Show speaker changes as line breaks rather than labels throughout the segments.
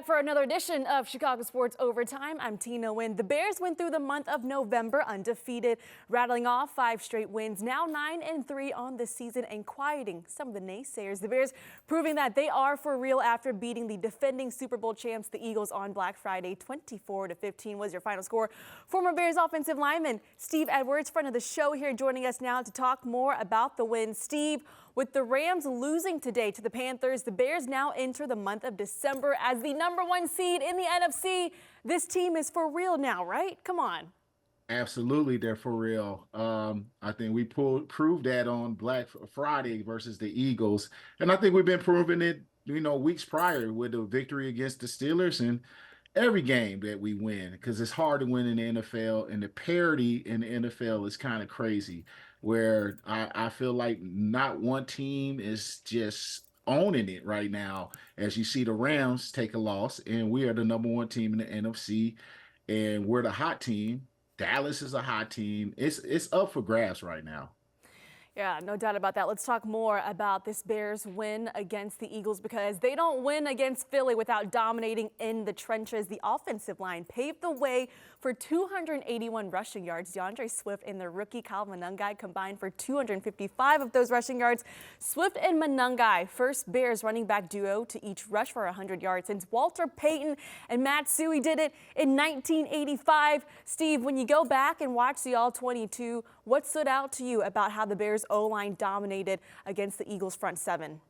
back for another edition of Chicago Sports Overtime. I'm Tina Nguyen. The Bears went through the month of November undefeated, rattling off 5 straight wins, now 9-3 on the season and quieting some of the naysayers. The Bears proving that they are for real after beating the defending Super Bowl champs, the Eagles, on Black Friday. 24-15 was your final score. Former Bears offensive lineman Steve Edwards, friend of the show, here joining us now to talk more about the win. Steve, with the Rams losing today to the Panthers, the Bears now enter the month of December as the #1 seed in the NFC. This team is for real now, right? Come on.
Absolutely, they're for real. I think we proved that on Black Friday versus the Eagles, and I think we've been proving it, weeks prior with the victory against the Steelers and every game that we win, because it's hard to win in the NFL, and the parity in the NFL is kind of crazy. Where I feel like not one team is just owning it right now. As you see, the Rams take a loss, and we are the #1 team in the NFC, and we're the hot team. Dallas is a hot team. It's up for grabs right now.
Yeah, no doubt about that. Let's talk more about this Bears win against the Eagles, because they don't win against Philly without dominating in the trenches. The offensive line paved the way for 281 rushing yards. DeAndre Swift and the rookie Kyle Monangai combined for 255 of those rushing yards. Swift and Monangai, first Bears running back duo to each rush for 100 yards since Walter Payton and Matt Suhey did it in 1985. Steve, when you go back and watch the All-22, what stood out to you about how the Bears O-line dominated against the Eagles front seven?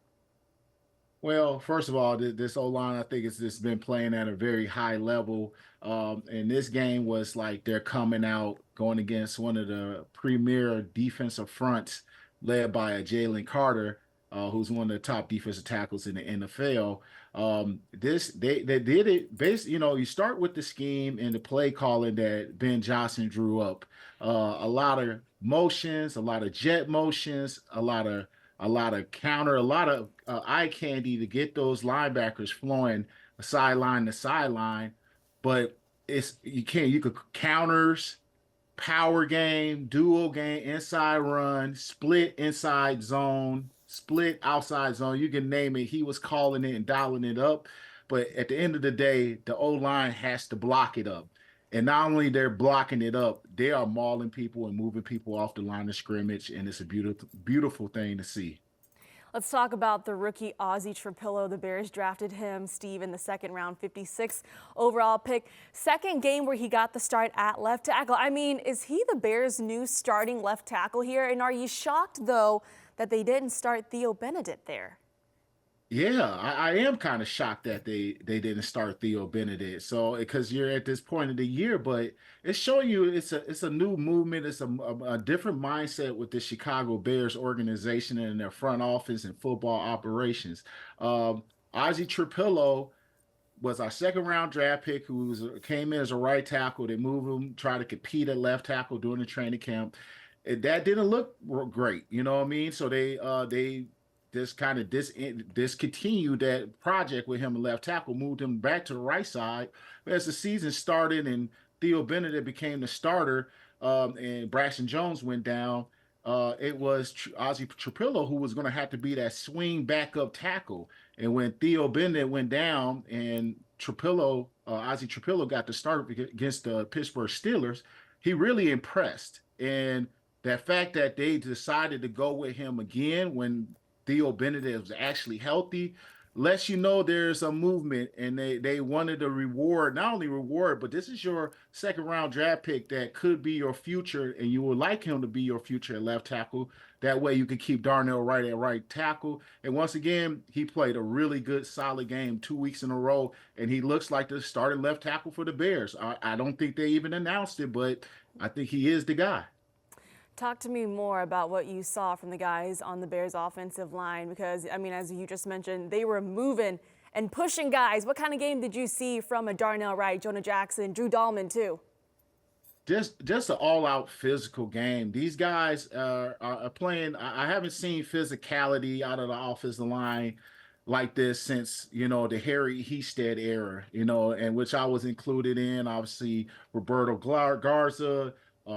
Well, first of all, this O-line, I think, has just been playing at a very high level. And this game was like they're coming out going against one of the premier defensive fronts led by a Jalen Carter, who's one of the top defensive tackles in the NFL. They did it based, you start with the scheme and the play calling that Ben Johnson drew up. A lot of motions, a lot of jet motions, a lot of counter, a lot of eye candy to get those linebackers flowing sideline to sideline. But you could counters, power game, dual game, inside run, split inside zone, split outside zone. You can name it. He was calling it and dialing it up. But at the end of the day, the O line has to block it up. And not only they're blocking it up, they are mauling people and moving people off the line of scrimmage, and it's a beautiful, beautiful thing to see.
Let's talk about the rookie Azie Trapillo. The Bears drafted him, Steve, in the second round, 56th overall pick. Second game where he got the start at left tackle. I mean, is he the Bears' new starting left tackle here? And are you shocked, though, that they didn't start Theo Benedict there?
Yeah, I am kind of shocked that they didn't start Theo Benedict. So because you're at this point of the year, but it's showing you it's a new movement. It's a different mindset with the Chicago Bears organization and their front office and football operations. Azie Trapillo was our second round draft pick came in as a right tackle. They moved him, tried to compete at left tackle during the training camp. That didn't look great, you know what I mean? So they just kind of discontinued that project with him at left tackle, moved him back to the right side. But as the season started and Theo Benedict became the starter, and Braxton Jones went down, it was Azie Trapillo who was going to have to be that swing backup tackle. And when Theo Benedict went down and Azie Trapillo got the start against the Pittsburgh Steelers, he really impressed. And that fact that they decided to go with him again when Theo Benedict was actually healthy lets you know there's a movement, and they wanted to reward, not only reward, but this is your second round draft pick that could be your future, and you would like him to be your future at left tackle. That way you could keep Darnell Wright at right tackle. And once again, he played a really good, solid game 2 weeks in a row, and he looks like the starting left tackle for the Bears. I don't think they even announced it, but I think he is the guy.
Talk to me more about what you saw from the guys on the Bears offensive line, because, I mean, as you just mentioned, they were moving and pushing guys. What kind of game did you see from a Darnell Wright, Jonah Jackson, Drew Dahlman, too?
Just an all-out physical game. These guys are playing. I haven't seen physicality out of the offensive line like this since, the Harry Hestead era, and which I was included in. Obviously, Roberto Garza,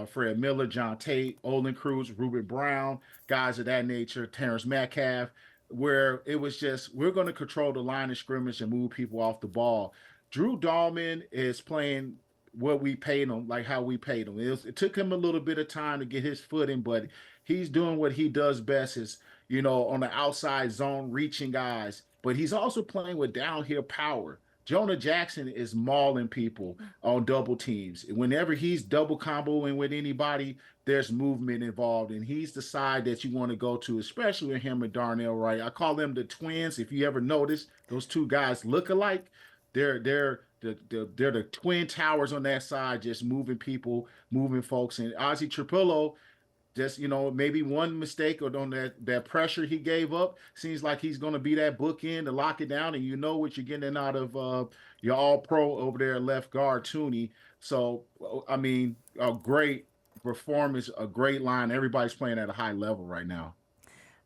Fred Miller, John Tate, Olin Cruz, Ruben Brown, guys of that nature, Terrence Metcalf. where it was just we're going to control the line of scrimmage and move people off the ball. Drew Dahlman is playing what we paid him, like how we paid him. It took him a little bit of time to get his footing, but he's doing what he does best is, on the outside zone, reaching guys. But he's also playing with downhill power. Jonah Jackson is mauling people on double teams. Whenever he's double comboing with anybody, there's movement involved, and he's the side that you want to go to, especially with him and Darnell Wright. I call them the twins. If you ever notice, those two guys look alike. They're the twin towers on that side, just moving people, moving folks. And Azie Trapillo, just maybe one mistake or on that pressure he gave up, seems like he's going to be that bookend to lock it down, and you know what you're getting out of your all pro over there left guard Tooney. So I mean, a great performance, a great line. Everybody's playing at a high level right now.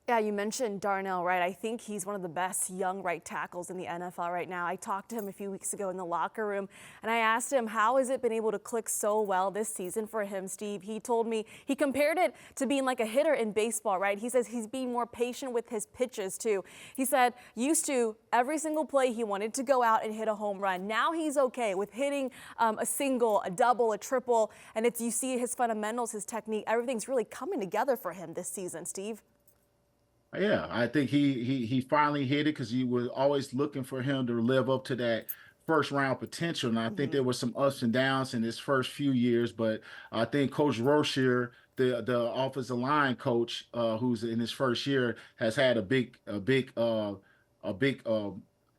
Yeah, you mentioned Darnell Wright. I think he's one of the best young right tackles in the NFL right now. I talked to him a few weeks ago in the locker room, and I asked him, how has it been able to click so well this season for him, Steve? He told me he compared it to being like a hitter in baseball, right? He says he's being more patient with his pitches, too. He said used to every single play he wanted to go out and hit a home run. Now he's okay with hitting a single, a double, a triple, and you see his fundamentals, his technique, everything's really coming together for him this season, Steve.
Yeah, I think he finally hit it because you were always looking for him to live up to that first round potential. And I think there was some ups and downs in his first few years, but I think Coach Rozier, the offensive line coach, who's in his first year, has had a big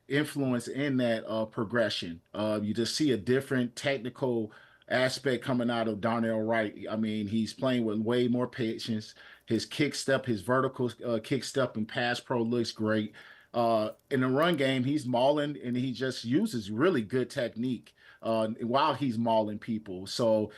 influence in that progression. You just see a different technical aspect coming out of Darnell Wright. I mean, he's playing with way more patience. His kick step, his vertical kick step and pass pro looks great. In the run game, he's mauling and he just uses really good technique while he's mauling people. So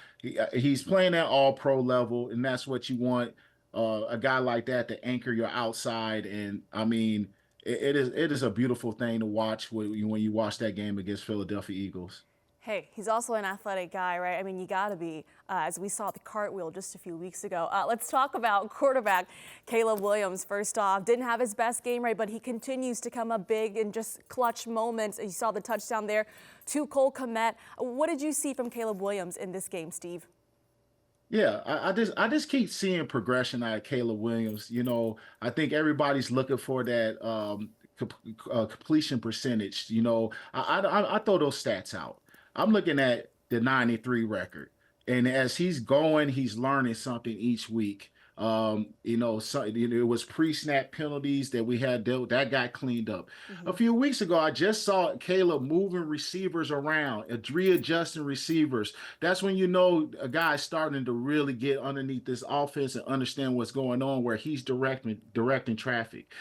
he's playing at all pro level, and that's what you want a guy like that to anchor your outside. And I mean, it is a beautiful thing to watch when you watch that game against Philadelphia Eagles.
Hey, he's also an athletic guy, right? I mean, you got to be, as we saw at the cartwheel just a few weeks ago. Let's talk about quarterback Caleb Williams. First off, didn't have his best game, right? But he continues to come up big in just clutch moments. You saw the touchdown there to Cole Kmet. What did you see from Caleb Williams in this game, Steve?
Yeah, I just keep seeing progression out of Caleb Williams. I think everybody's looking for that completion percentage. I throw those stats out. I'm looking at the 93 record, and as he's going, he's learning something each week. It was pre-snap penalties that we had dealt that got cleaned up. A few weeks ago, I just saw Caleb moving receivers around, readjusting receivers. That's when you know a guy's starting to really get underneath this offense and understand what's going on, where he's directing traffic.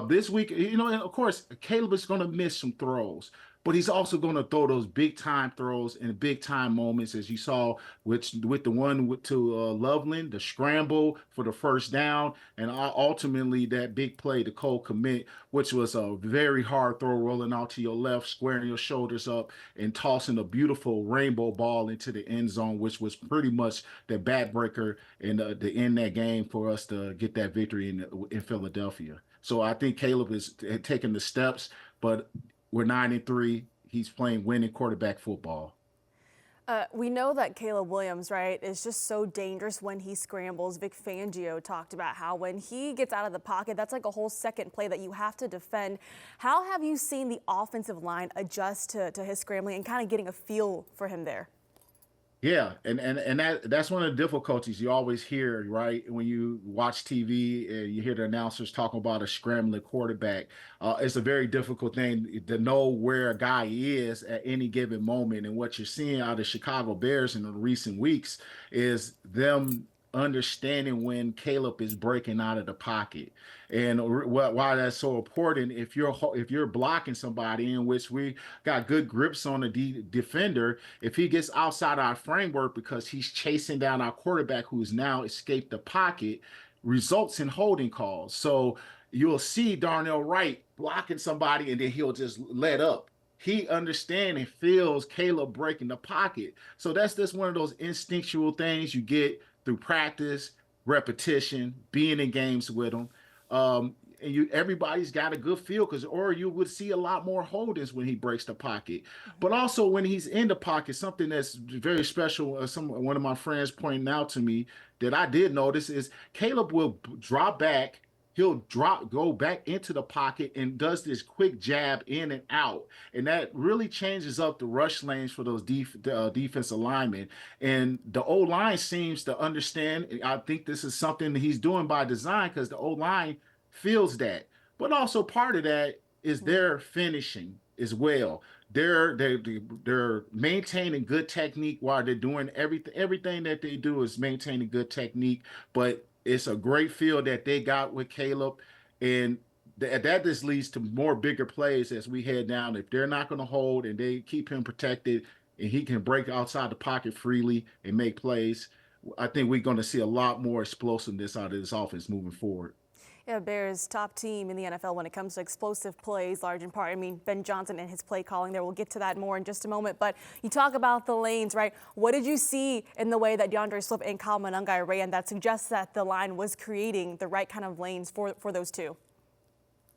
This week, and of course, Caleb is going to miss some throws, but he's also going to throw those big time throws in big time moments, as you saw with the one to Loveland, the scramble for the first down, and ultimately that big play to Cole Kmet, which was a very hard throw rolling out to your left, squaring your shoulders up, and tossing a beautiful rainbow ball into the end zone, which was pretty much the backbreaker and to end that game for us to get that victory in Philadelphia. So I think Caleb is taking the steps, but we're 9-3. He's playing winning quarterback football.
We know that Caleb Williams, right, is just so dangerous when he scrambles. Vic Fangio talked about how when he gets out of the pocket, that's like a whole second play that you have to defend. How have you seen the offensive line adjust to his scrambling and kind of getting a feel for him there?
Yeah, and that's one of the difficulties you always hear, right? When you watch TV and you hear the announcers talking about a scrambling quarterback, it's a very difficult thing to know where a guy is at any given moment. And what you're seeing out of Chicago Bears in the recent weeks is them understanding when Caleb is breaking out of the pocket. And why that's so important, if you're blocking somebody, in which we got good grips on the defender, if he gets outside our framework because he's chasing down our quarterback who's now escaped the pocket, results in holding calls. So you'll see Darnell Wright blocking somebody and then he'll just let up. He understands and feels Caleb breaking the pocket. So that's just one of those instinctual things you get through practice, repetition, being in games with him. and you everybody's got a good feel because or you would see a lot more holdings when he breaks the pocket. But also when he's in the pocket, something that's very special. One of my friends pointed out to me that I did notice is Caleb will drop back. He'll go back into the pocket and does this quick jab in and out, and that really changes up the rush lanes for those defensive linemen. And the O line seems to understand. I think this is something that he's doing by design because the O line feels that. But also part of that is
Mhm.
their finishing as well. They're maintaining good technique while they're doing everything that they do is maintaining good technique. But it's a great feel that they got with Caleb, and that just leads to more bigger plays as we head down. If they're not going to hold and they keep him protected, and he can break outside the pocket freely and make plays, I think we're going to see a lot more explosiveness out of this offense moving forward.
Yeah, Bears top team in the NFL when it comes to explosive plays, large in part. I mean, Ben Johnson and his play calling there. We'll get to that more in just a moment. But you talk about the lanes, right? What did you see in the way that DeAndre Swift and Kyle Monangai ran that suggests that the line was creating the right kind of lanes for those two?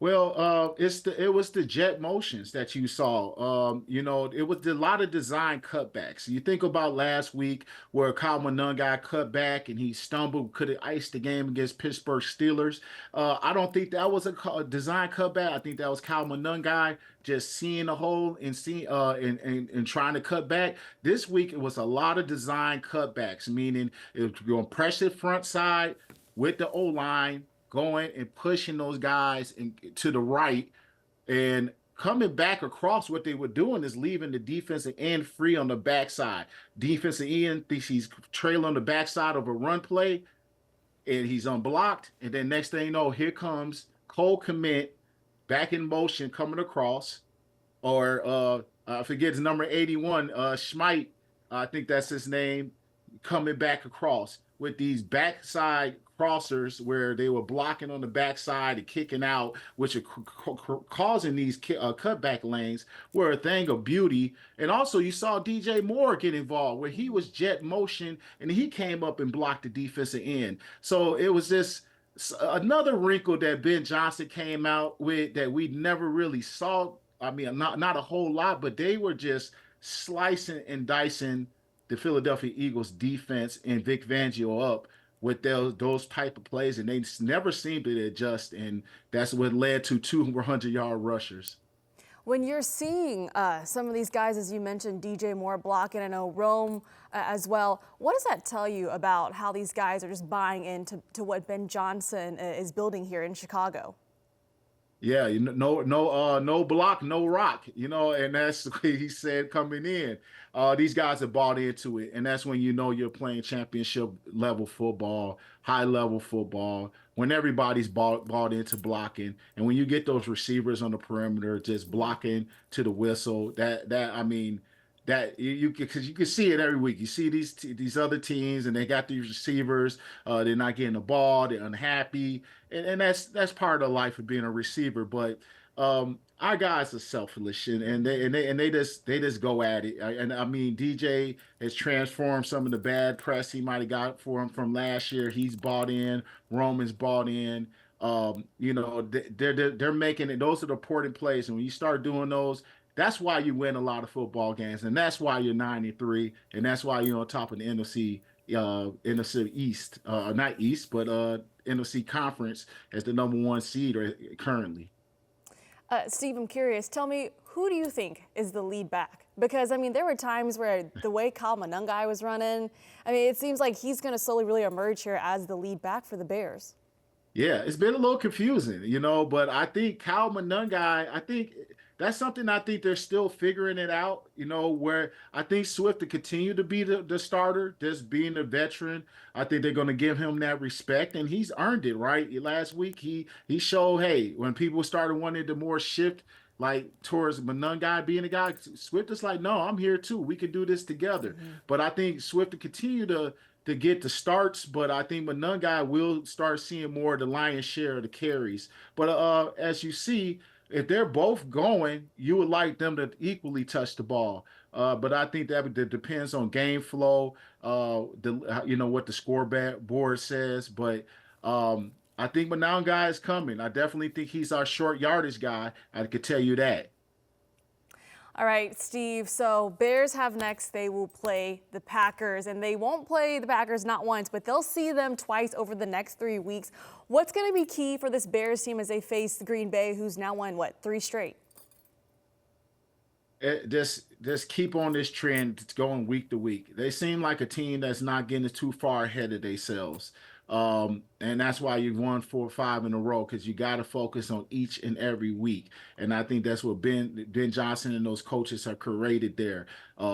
Well, it was the jet motions that you saw. It was a lot of design cutbacks. You think about last week where Kyle Monangai cut back and he stumbled, could have iced the game against Pittsburgh Steelers. I don't think that was a design cutback. I think that was Kyle Monangai just seeing the hole and seeing and trying to cut back. This week it was a lot of design cutbacks, meaning it was going pressure front side with the O line going and pushing those guys to the right and coming back across. What they were doing is leaving the defensive end free on the backside. Defensive end thinks he's trailing on the backside of a run play and he's unblocked. And then next thing you know, here comes Cole Kmet back in motion coming across, or I forget his number 81, Schmite, I think that's his name, coming back across with these backside crossers where they were blocking on the backside and kicking out, which are causing these cutback lanes were a thing of beauty. And also, you saw DJ Moore get involved where he was jet motion and he came up and blocked the defensive end. So it was this another wrinkle that Ben Johnson came out with that we never really saw. I mean, not a whole lot, but they were just slicing and dicing the Philadelphia Eagles defense and Vic Fangio up with those type of plays, and they never seemed to adjust, and that's what led to 200-yard rushers.
When you're seeing some of these guys, as you mentioned, DJ Moore blocking, I know Rome as well, what does that tell you about how these guys are just buying into what Ben Johnson is building here in Chicago?
Yeah, no block, no rock, and that's what he said coming in. These guys have bought into it, and that's when you know you're playing championship level football, high level football, when everybody's bought into blocking, and when you get those receivers on the perimeter just blocking to the whistle. That I mean, that because you can see it every week. You see these other teams, and they got these receivers. They're not getting the ball. They're unhappy, and that's part of life of being a receiver. But our guys are selfish, and they just go at it. And I mean, DJ has transformed some of the bad press he might have got for him from last year. He's bought in. Roman's bought in. They're making it. Those are the important plays, and when you start doing those, that's why you win a lot of football games, and that's why you're 93, and that's why you're on top of the NFC East, not East, but NFC Conference as the number one seed currently.
Steve, I'm curious. Tell me, who do you think is the lead back? Because, I mean, there were times where the way Kyle Monangai was running, I mean, it seems like he's going to slowly really emerge here as the lead back for the Bears.
Yeah, it's been a little confusing, but I think Kyle Monangai, I think that's something I think they're still figuring it out, where I think Swift to continue to be the starter, just being a veteran. I think they're going to give him that respect, and he's earned it, right? Last week, he showed, hey, when people started wanting to more shift like towards Monangai being a guy, Swift is like, no, I'm here too. We can do this together. But I think Swift to continue to get the starts, but I think Monangai will start seeing more of the lion's share of the carries. But as you see, if they're both going, you would like them to equally touch the ball. But I think that depends on game flow, what the scoreboard says. But I think Manown guy is coming. I definitely think he's our short yardage guy. I could tell you that.
All right, Steve. So Bears have next. They will play the Packers, and they won't play the Packers not once, but they'll see them twice over the next 3 weeks. What's going to be key for this Bears team as they face Green Bay, who's now won, what, 3 straight?
Just keep on this trend. It's going week to week. They seem like a team that's not getting too far ahead of themselves. And that's why you've won 4 or 5 in a row, because you got to focus on each and every week. And I think that's what Ben Johnson and those coaches are created there.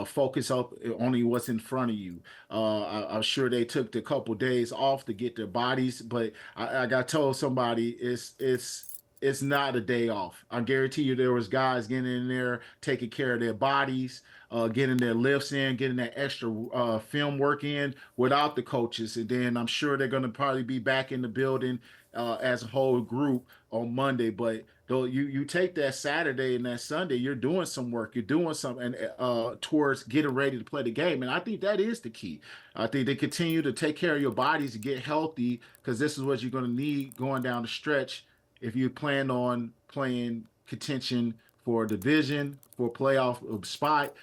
Focus up only what's in front of you. I'm sure they took the couple days off to get their bodies, but I got told somebody it's not a day off. I guarantee you there was guys getting in there, taking care of their bodies, getting their lifts in, getting that extra film work in without the coaches. And then I'm sure they're going to probably be back in the building as a whole group on Monday. But though you take that Saturday and that Sunday, you're doing some work, you're doing something towards getting ready to play the game. And I think that is the key. I think they continue to take care of your bodies and get healthy, because this is what you're going to need going down the stretch if you plan on playing contention for a division, for a playoff spot.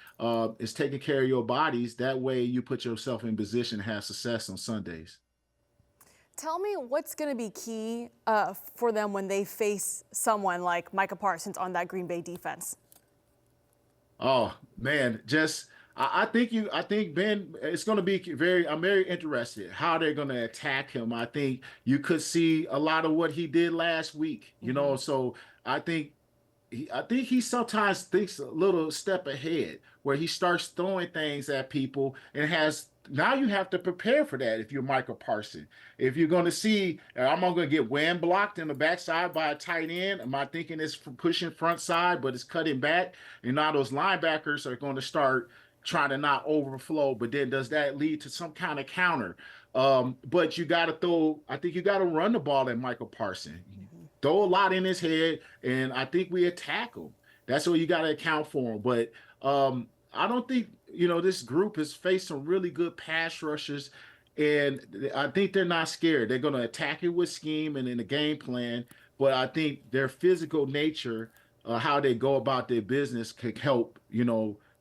Is taking care of your bodies. That way you put yourself in position to have success on Sundays.
Tell me what's going to be key for them when they face someone like Micah Parsons on that Green Bay defense.
Oh man, just I think Ben, it's going to be I'm very interested how they're going to attack him. I think you could see a lot of what he did last week, so I think he sometimes thinks a little step ahead, where he starts throwing things at people and has now you have to prepare for that if you're Michael Parsons. If you're going to see, I'm going to get wham blocked in the backside by a tight end. Am I thinking it's pushing front side, but it's cutting back? And now those linebackers are going to start trying to not overflow, but then does that lead to some kind of counter? But you got to I think you got to run the ball at Michael Parsons. Throw a lot in his head, and I think we attack him. That's what you got to account for him. But I don't think, this group has faced some really good pass rushers, and I think they're not scared. They're going to attack it with scheme and in the game plan, but I think their physical nature, how they go about their business, could help,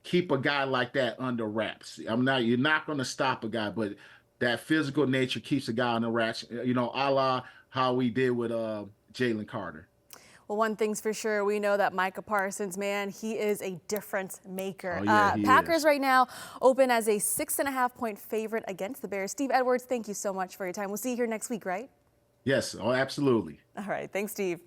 keep a guy like that under wraps. You're not going to stop a guy, but that physical nature keeps a guy under wraps, a la how we did with Jalen Carter.
Well, one thing's for sure, we know that Micah Parsons, man, he is a difference maker.
Oh, yeah, he
Packers
is.
right now open as a 6.5-point favorite against the Bears. Steve Edwards, thank you so much for your time. We'll see you here next week, right?
Yes, oh, absolutely.
All right. Thanks, Steve.